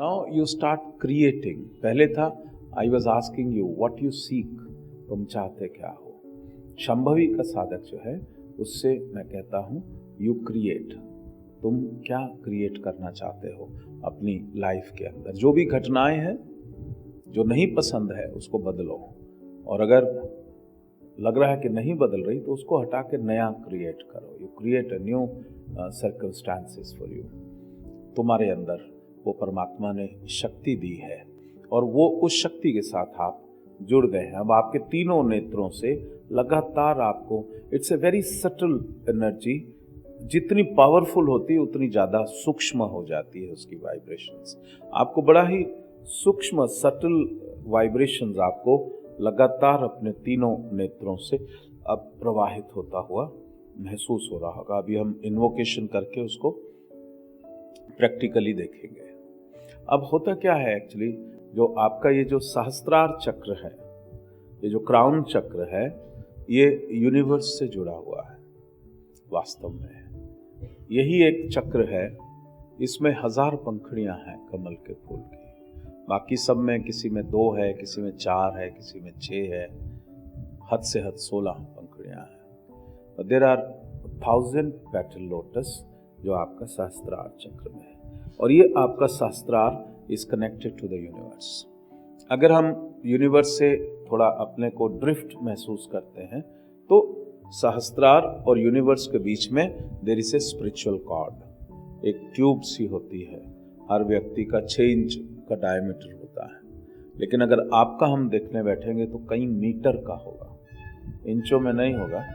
Now you start creating. पहले था I was asking you what you seek, तुम चाहते क्या हो। शंभवी का साधक जो है उससे मैं कहता हूँ यू क्रिएट, तुम क्या क्रिएट करना चाहते हो अपनी लाइफ के अंदर। जो भी घटनाएं हैं जो नहीं पसंद है उसको बदलो, और अगर लग रहा है कि नहीं बदल रही तो उसको हटा के नया क्रिएट करो। You create a new circumstances for you. तुम्हारे अंदर वो परमात्मा ने शक्ति दी है और वो उस शक्ति के साथ आप जुड़ गए हैं। अब आपके तीनों नेत्रों से लगातार आपको, it's a very subtle energy, जितनी पावरफुल होती है उतनी ज़्यादा सूक्ष्म हो जाती है उसकी वाइब्रेशंस। आपको बड़ा ही सूक्ष्म सटल वाइब्रेशंस आपको लगातार अपने तीनों नेत्रों से अब प्रवाहित होता हुआ महसूस हो रहा होगा। अभी हम इन्वोकेशन करके उसको प्रैक्टिकली देखेंगे। अब होता क्या है एक्चुअली, जो आपका ये जो सहस्त्रार चक्र है, ये जो क्राउन चक्र है, ये यूनिवर्स से जुड़ा हुआ है। वास्तव में यही एक चक्र है, इसमें 1000 पंखुड़ियां हैं कमल के फूल की। बाकी सब में किसी में 2 है, किसी में 4 है, किसी में 6 है, हद से हद 16 पंखुड़ियां हैं। देयर आर 1000 पेटल लोटस जो आपका सहस्त्रार चक्र में है, और ये आपका Sahasrara is connected to the universe. अगर हम यूनिवर्स से थोड़ा अपने को ड्रिफ्ट महसूस करते हैं तो सहस्त्रार और यूनिवर्स के बीच में there is a spiritual cord, एक ट्यूब सी होती है। हर व्यक्ति का 6 इंच का डायमीटर होता है, लेकिन अगर आपका हम देखने बैठेंगे तो कई मीटर का होगा, इंचों में नहीं होगा।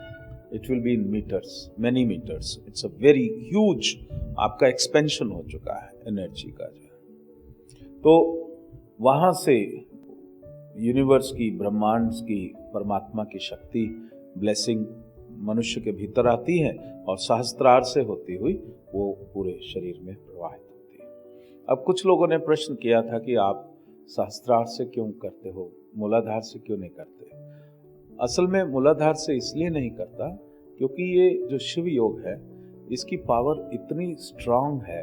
It will be in metres, many metres. It's a very huge, आपका एक्सपेंशन हो चुका है एनर्जी का जो है। तो वहाँ से यूनिवर्स की, ब्रह्मांड की, परमात्मा की शक्ति, ब्लेसिंग मनुष्य के भीतर आती है और सहस्त्रार से होती हुई वो पूरे शरीर में प्रवाहित होती है। अब कुछ लोगों ने प्रश्न किया था कि आप सहस्त्रार से क्यों करते हो, मूलाधार से क्यों नहीं करते। असल में मूलाधार से इसलिए नहीं करता क्योंकि ये जो शिव योग है इसकी पावर इतनी स्ट्रांग है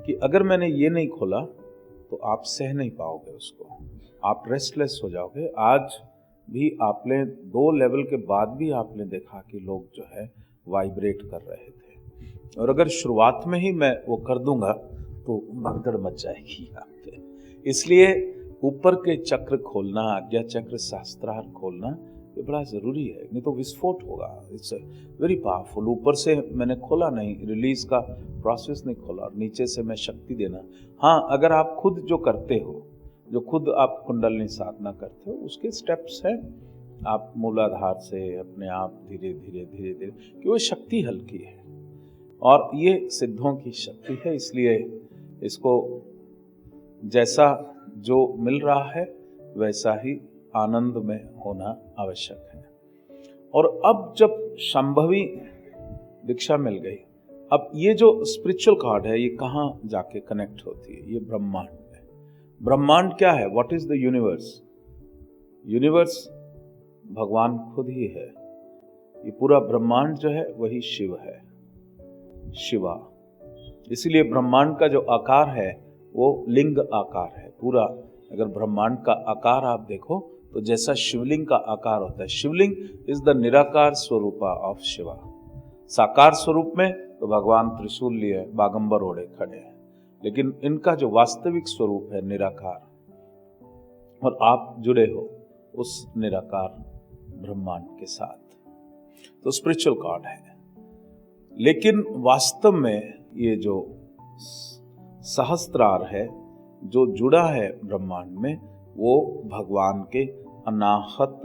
कि अगर मैंने ये नहीं खोला तो आप सह नहीं पाओगे उसको, आप रेस्टलेस हो जाओगे। आज भी आपने 2 लेवल के बाद भी आपने देखा कि लोग जो है वाइब्रेट कर रहे थे, और अगर शुरुआत में ही मैं वो कर दूंगा तो भगदड़ मच जाएगी यहाँ पे। इसलिए ऊपर के चक्र खोलना, आज्ञा चक्र, सहस्त्रार खोलना ये बड़ा ज़रूरी है, नहीं तो विस्फोट होगा। It's very powerful. ऊपर से मैंने खोला नहीं, रिलीज का प्रोसेस नहीं खोला, और नीचे से मैं शक्ति देना। हाँ, अगर आप खुद जो करते हो, जो खुद आप कुंडलिनी साधना करते हो, उसके स्टेप्स हैं। आप मूलाधार से अपने आप धीरे धीरे धीरे धीरे, कि वो शक्ति हल्की है और ये सिद्धों की शक्ति है, इसलिए इसको जैसा जो मिल रहा है वैसा ही आनंद में होना आवश्यक है। और अब जब शंभवी दीक्षा मिल गई, अब ये जो स्पिरिचुअल कार्ड है ये कहाँ जाके कनेक्ट होती है, ये ब्रह्मांड में। ब्रह्मांड क्या है, what is the universe. Universe भगवान खुद ही है। ये पूरा ब्रह्मांड जो है वही शिव है, शिवा। इसीलिए ब्रह्मांड का जो आकार है वो लिंग आकार है पूरा। अगर ब्रह्मांड का आकार आप देखो तो जैसा शिवलिंग का आकार होता है, शिवलिंग इज द निराकार स्वरूपा ऑफ शिवा। साकार स्वरूप में तो भगवान त्रिशूल लिए बागंबर ओढ़े खड़े हैं, लेकिन इनका जो वास्तविक स्वरूप है निराकार, और आप जुड़े हो उस निराकार ब्रह्मांड के साथ, तो स्पिरिचुअल गॉड है। लेकिन वास्तव में ये जो सहस्त्रार है जो जुड़ा है ब्रह्मांड में, वो भगवान के अनाहत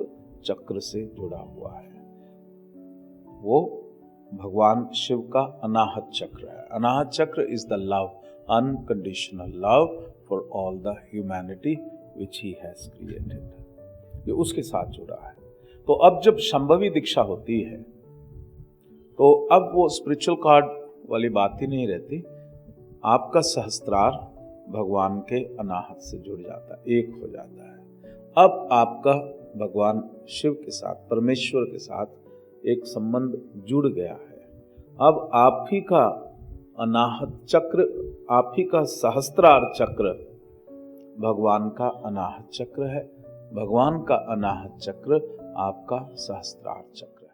चक्र से जुड़ा हुआ है। वो भगवान शिव का अनाहत चक्र है। अनाहत चक्र is the love, unconditional love for all the humanity which he has created. ये उसके साथ जुड़ा है। तो अब जब शंभवी दीक्षा होती है तो अब वो स्पिरिचुअल कार्ड वाली बात ही नहीं रहती। आपका सहस्त्रार भगवान के अनाहत से जुड़ जाता है, एक हो जाता है। अब आपका भगवान शिव के साथ, परमेश्वर के साथ एक संबंध जुड़ गया है। अब आप ही का अनाहत चक्र, आप ही का सहस्त्रार चक्र भगवान का अनाहत चक्र है। भगवान का अनाहत चक्र आपका सहस्त्रार चक्र है।